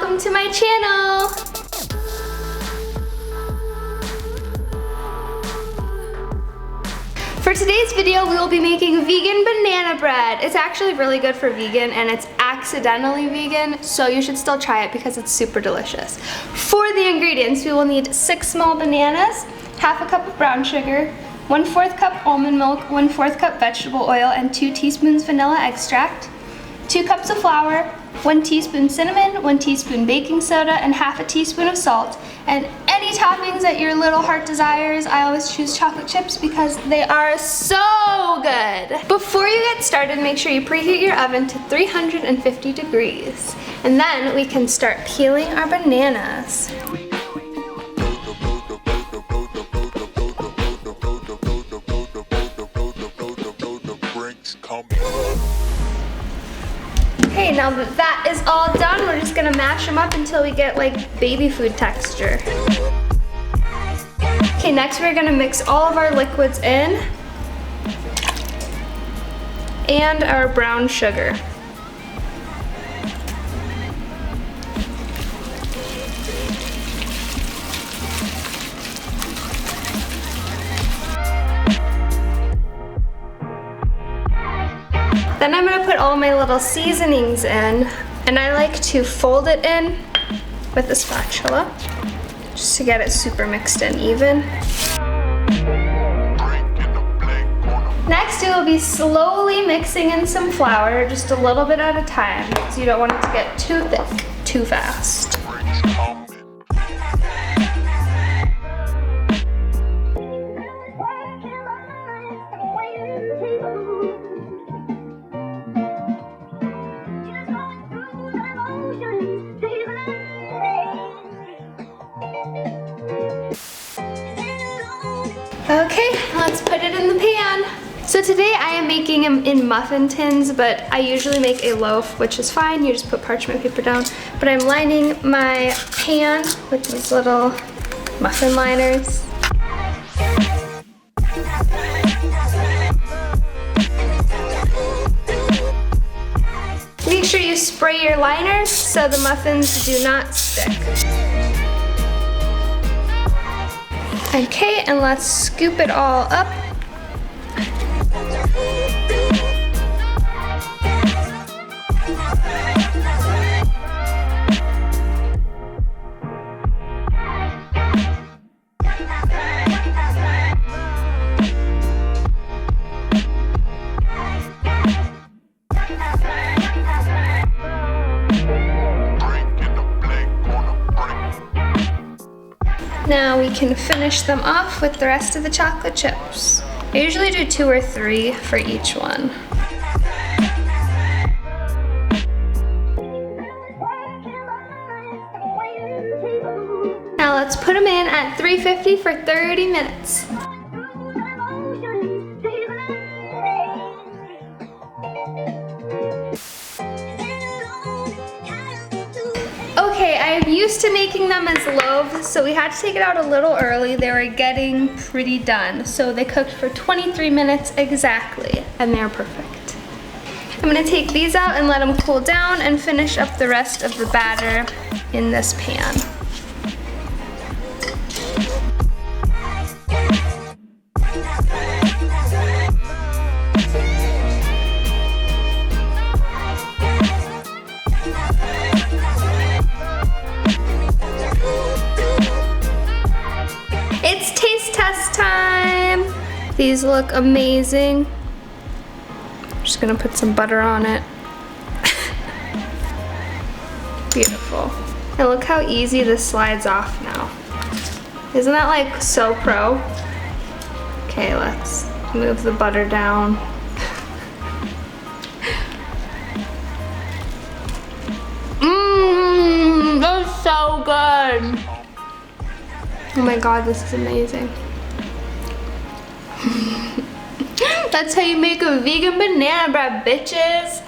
welcome to my channel. For today's video, we will be making vegan banana bread. It's actually really good for vegan and it's accidentally vegan, so you should still try it because it's super delicious. For the ingredients, we will need 6 small bananas, half a cup of brown sugar, 1/4 cup almond milk, 1/4 cup vegetable oil, and 2 teaspoons vanilla extract, 2 cups of flour, 1 teaspoon cinnamon, 1 teaspoon baking soda, and half a teaspoon of salt. And any toppings that your little heart desires. I always choose chocolate chips because they are so good. Before you get started, make sure you preheat your oven to 350 degrees. And then we can start peeling our bananas. Okay, now that that is all done, we're just gonna mash them up until we get like baby food texture. Okay, next we're gonna mix all of our liquids in and our brown sugar. Then I'm gonna put all my little seasonings in, and I like to fold it in with a spatula, just to get it super mixed in even. Next, we will be slowly mixing in some flour, just a little bit at a time, because you don't want it to get too thick too fast. Okay, let's put it in the pan. So today I am making them in muffin tins, but I usually make a loaf, which is fine. You just put parchment paper down. But I'm lining my pan with these little muffin liners. Make sure you spray your liners so the muffins do not stick. Okay, and let's scoop it all up. Now we can finish them off with the rest of the chocolate chips. I usually do 2 or 3 for each one. Now let's put them in at 350 for 30 minutes. Okay, I'm used to making them as loaves, so we had to take it out a little early. They were getting pretty done. So they cooked for 23 minutes exactly, and they're perfect. I'm gonna take these out and let them cool down and finish up the rest of the batter in this pan. It's taste test time. These look amazing. I'm just gonna put some butter on it. Beautiful. And look how easy this slides off now. Isn't that like so pro? Okay, let's move the butter down. Mmm, that's so good. Oh my god, this is amazing. That's how you make a vegan banana bread, bitches.